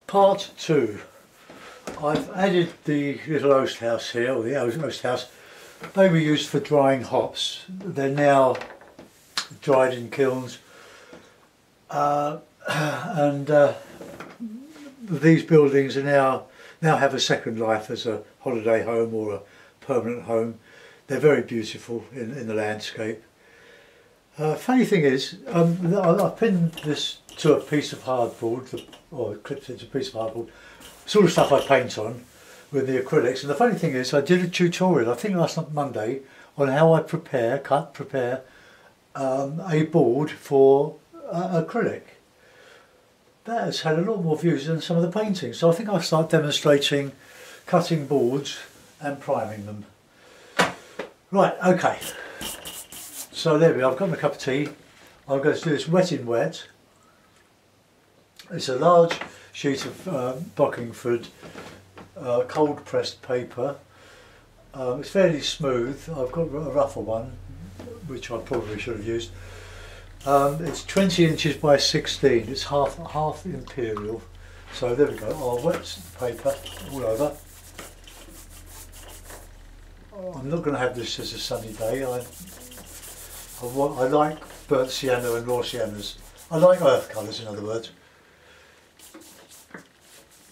Part 2. I've added the little oast house here, or the oast house. They were used for drying hops. They're now dried in kilns. These buildings are now have a second life as a holiday home or a permanent home. They're very beautiful in the landscape. Funny thing is, I pinned this to a piece of hardboard, or clipped it to a piece of hardboard, sort of stuff I paint on with the acrylics. And the funny thing is, I did a tutorial, I think last Monday, on how I prepare a board for acrylic. That has had a lot more views than some of the paintings, so I think I'll start demonstrating cutting boards and priming them. Right, okay. So there we are, I've got my cup of tea. I'm going to do this wet in wet. It's a large sheet of Bockingford cold pressed paper. It's fairly smooth. I've got a rougher one, which I probably should have used. It's 20 inches by 16. It's half imperial. So there we go. I'll wet the paper all over. I'm not going to have this as a sunny day. I like burnt sienna and raw siennas. I like earth colours, in other words.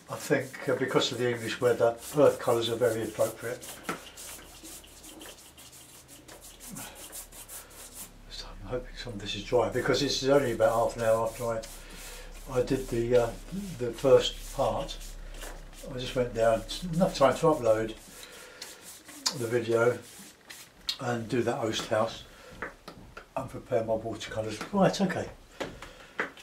I think because of the English weather, earth colours are very appropriate. So I'm hoping some of this is dry, because this is only about half an hour after I did the first part. I just went down, enough time to upload the video and do that oast house and prepare my watercolours. Right, okay.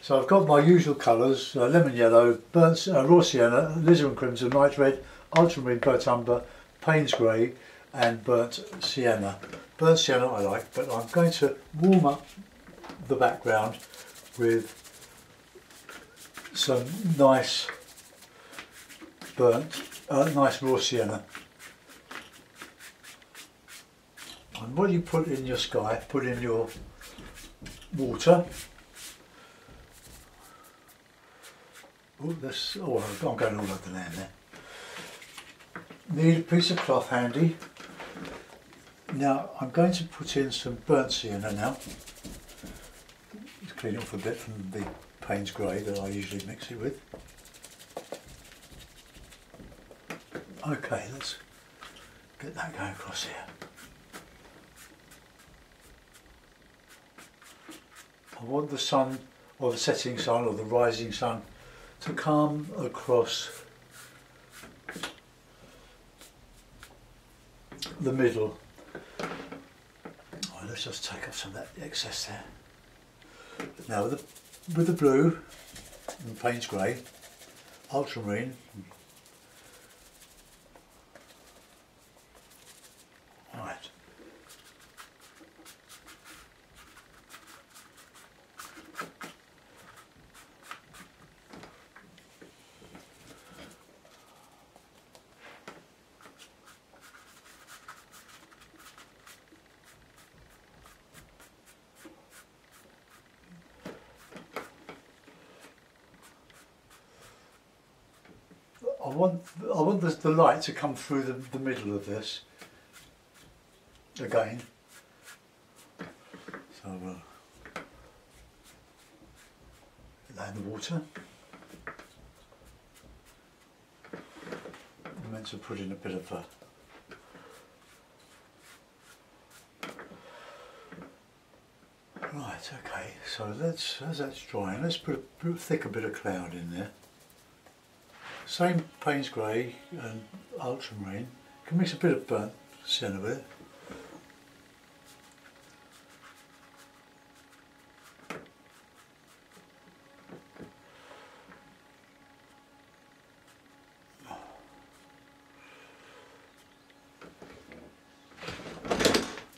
So I've got my usual colours, lemon yellow, burnt raw sienna, alizarin crimson, night red, ultramarine, burnt umber, Payne's grey and burnt sienna. Burnt sienna I like, but I'm going to warm up the background with some nice nice raw sienna. And what you put in your sky, put in your water. I'm going all over the land there. Need a piece of cloth handy. Now I'm going to put in some burnt sienna now. Just clean it off a bit from the Payne's grey that I usually mix it with. Okay, let's get that going across here. I want the sun, or the setting sun, or the rising sun, to come across the middle. Right, let's just take off some of that excess there. Now with the blue and Payne's grey, ultramarine, right. I want the light to come through the middle of this again. So we'll put that in the water. I'm meant to put in a bit of right, okay, so as that's drying, let's put a thicker bit of cloud in there. Same Payne's grey and ultramarine. Can mix a bit of burnt sienna with it.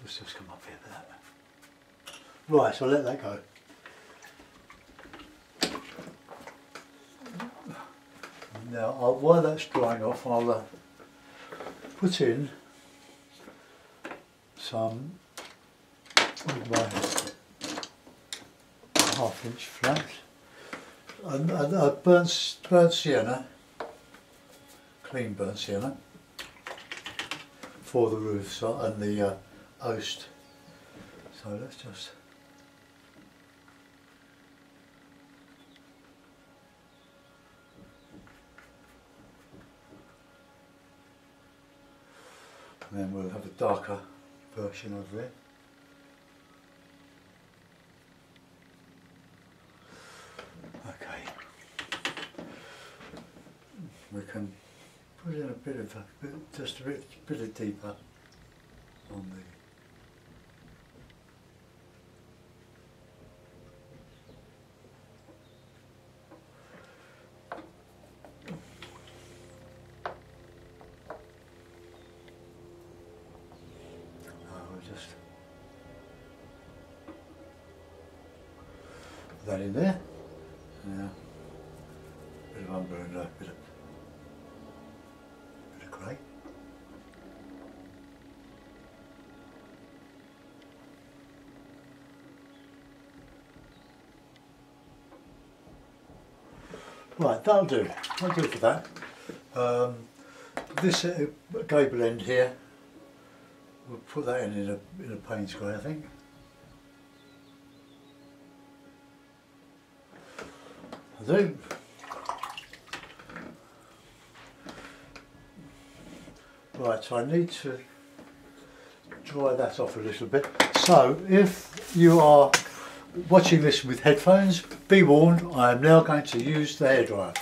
Let's just come up here for that. Right, so I'll let that go. Now, while that's drying off, I'll put in some of my 1/2 inch flash. a burnt sienna, clean burnt sienna, for the roofs and the oast. So let's just and then we'll have a darker version of it. Okay, we can put in a bit of just a bit of deeper on the. Just put that in there. Yeah. Bit of umber and a bit of grey. Right, that'll do. That'll do for that. This gable end here, we'll put that in a Payne's grey, I think. I do. Right, so I need to dry that off a little bit. So if you are watching this with headphones, be warned, I am now going to use the hairdryer.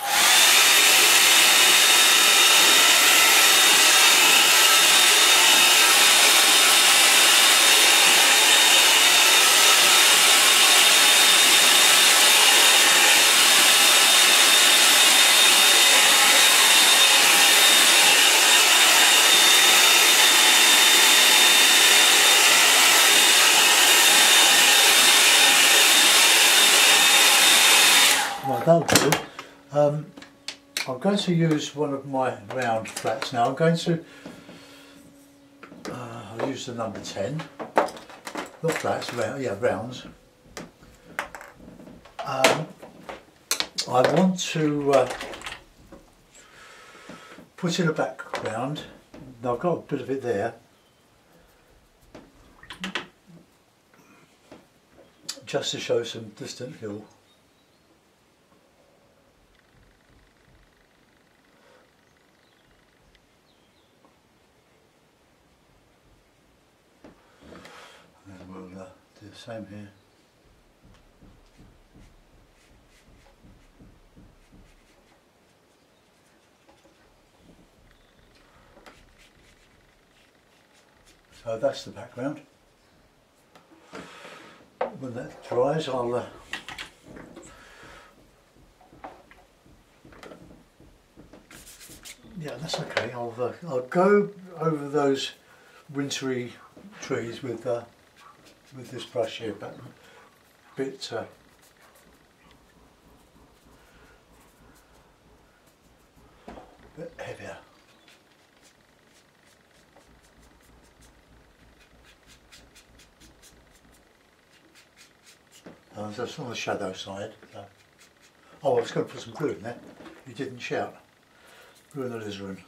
Right, that'll do. I'm going to use one of my round flats now. I'm going to I'll use the number 10. Not flats, rounds. I want to put in a background. Now I've got a bit of it there. Just to show some distant hill. Do the same here. So that's the background. When that dries, I'll yeah, that's okay. I'll go over those wintry trees with this brush here, but a bit heavier. That's on the shadow side. So. Oh, I was going to put some glue in there. You didn't shout. Glue in the alizarin.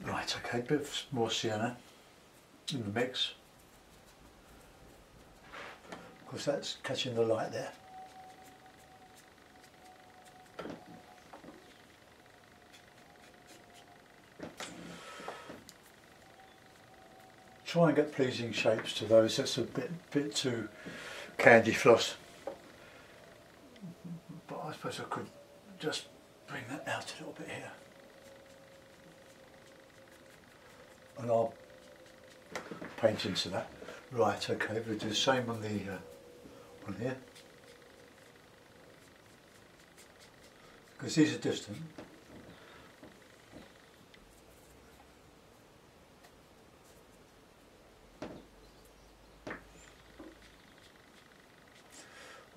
Right, okay, a bit more sienna in the mix. Of course, that's catching the light there. Try and get pleasing shapes to those. That's a bit too candy floss. But I suppose I could just bring that out a little bit here. And I'll paint into that. Right, okay, we'll do the same on the one here. Because these are distant.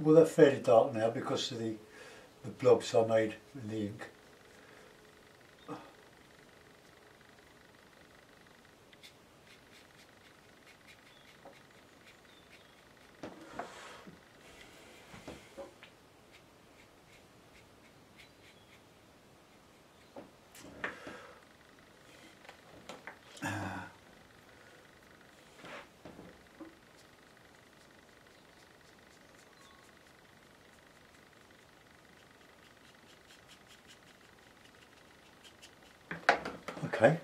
Well, they're fairly dark now because of the blobs I made in the ink. Okay.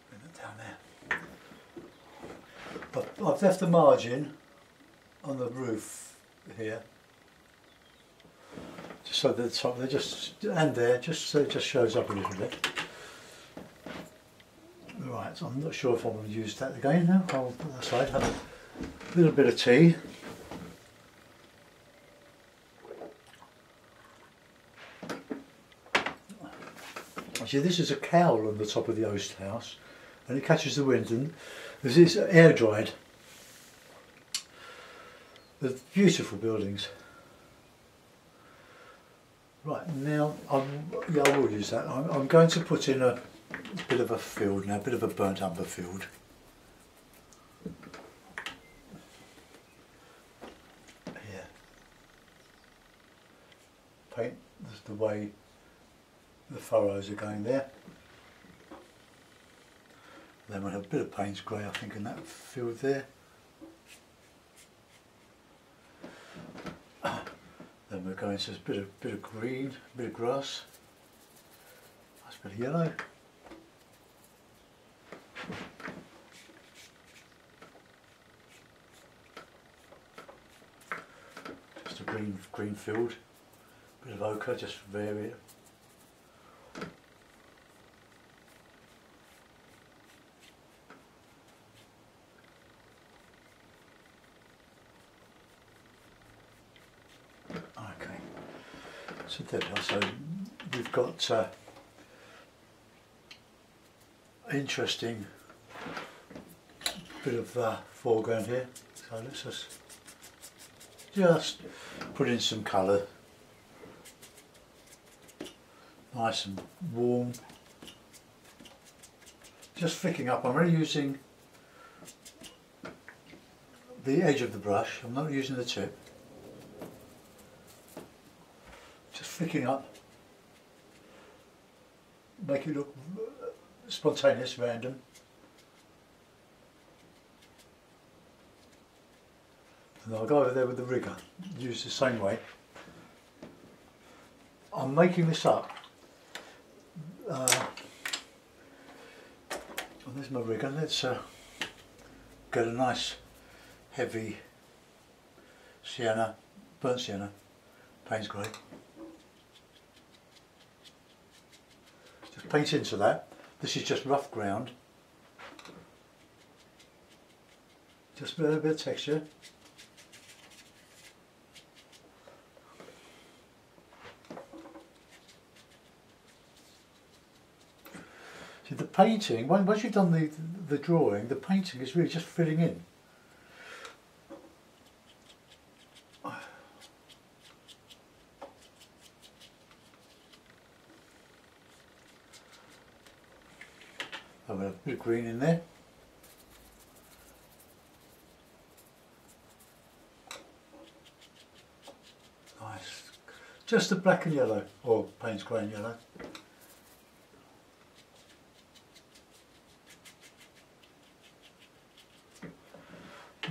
Bring it down there. I've left a margin on the roof here, just so that the top there just so it just shows up a little bit. Right, so I'm not sure if I'm going to use that again now. I'll put that aside, have a little bit of tea. See, this is a cowl on the top of the host house, and it catches the wind, and this is air dried. They're beautiful buildings. Right, now I will use that. I'm going to put in a bit of a field now, a bit of a burnt umber field. Here. Paint the way the furrows are going there. Then we'll have a bit of Payne's grey, I think, in that field there. Then we're going to a bit of green, a bit of grass, nice bit of yellow. Just a green field, bit of ochre, just vary it. So there we are. So we've got interesting bit of foreground here. So let's just put in some colour, nice and warm. Just flicking up. I'm only using the edge of the brush. I'm not using the tip. Flicking up, make it look spontaneous, random. And I'll go over there with the rigger, use the same way. I'm making this up. There's my rigger. Let's get a nice heavy sienna, burnt sienna, Payne's grey. Paint into that. This is just rough ground. Just a little bit of texture. See, the painting, once you've done the drawing, the painting is really just filling in. I've got a bit of green in there. Nice. Just the black and yellow, or Payne's grey and yellow.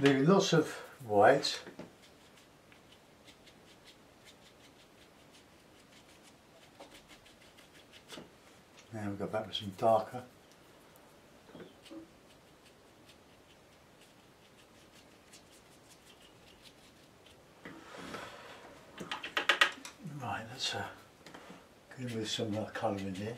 Leaving lots of white. Now we'll go back with some darker. Right, let's get in with some colour in here.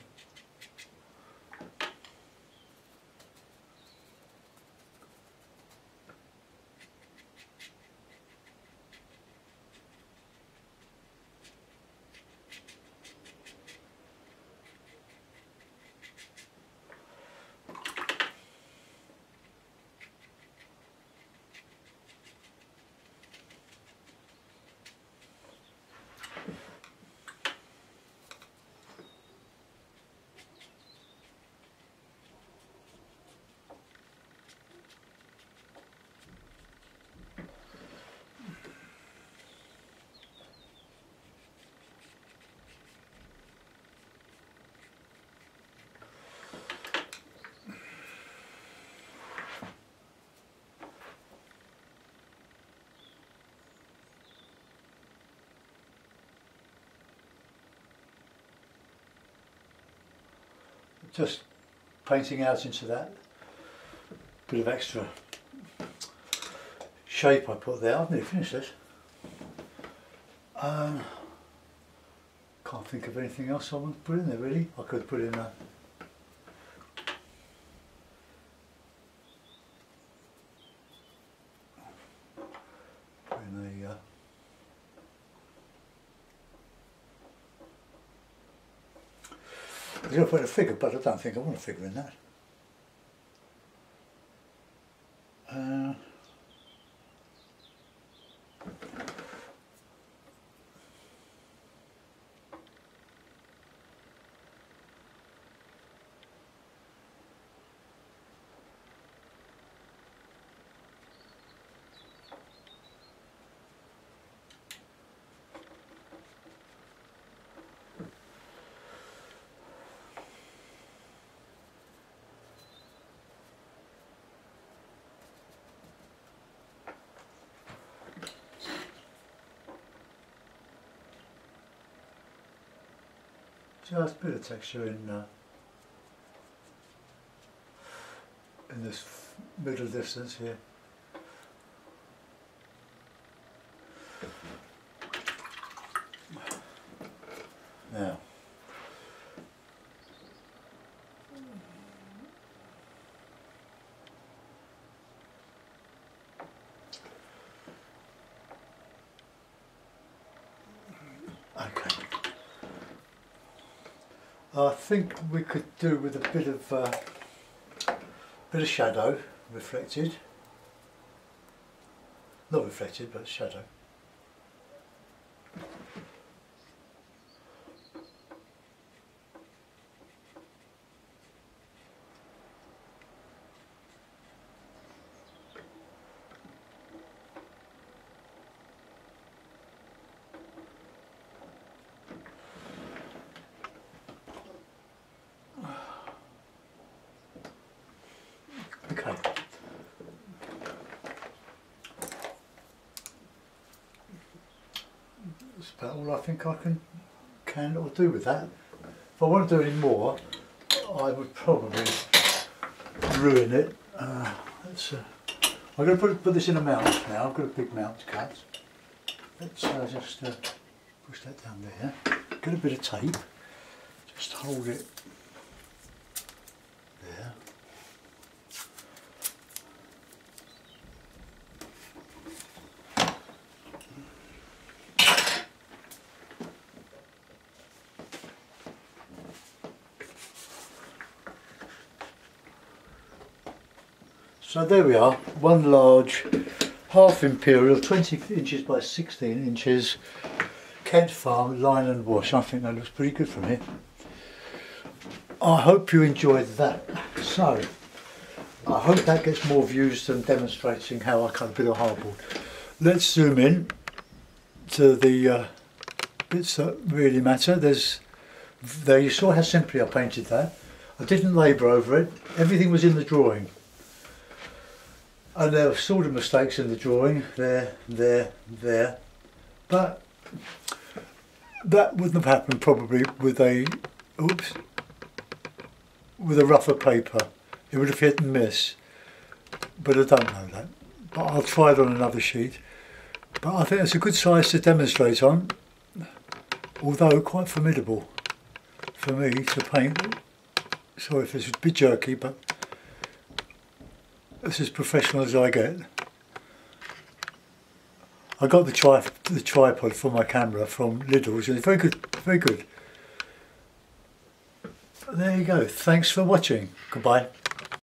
just painting out into that bit of extra shape I put there. I've nearly finished this. Can't think of anything else I want to put in there really. I could put in a I was going to put in a figure, but I don't think I want a figure in that. Just a bit of texture in this middle distance here. Now, okay. I think we could do with a bit of shadow reflected, not reflected but shadow. Okay. That's about all I think I can or do with that. If I want to do any more, I would probably ruin it. I'm going to put this in a mount now. I've got a big mount to cut. Let's just push that down there. Get a bit of tape. Just hold it there. So there we are, one large half imperial 20 inches by 16 inches Kent Farm line and wash. I think that looks pretty good from here. I hope you enjoyed that. So I hope that gets more views than demonstrating how I cut a bit of hardboard. Let's zoom in to the bits that really matter. There you saw how simply I painted that. I didn't labour over it. Everything was in the drawing. And there were sort of mistakes in the drawing, there, but that wouldn't have happened probably with a rougher paper. It would have hit and miss, but I don't know that. But I'll try it on another sheet. But I think it's a good size to demonstrate on, although quite formidable for me to paint. Sorry if it's a bit jerky, but it's as professional as I get. I got the tripod for my camera from Lidl's and it's very good, very good. There you go. Thanks for watching. Goodbye.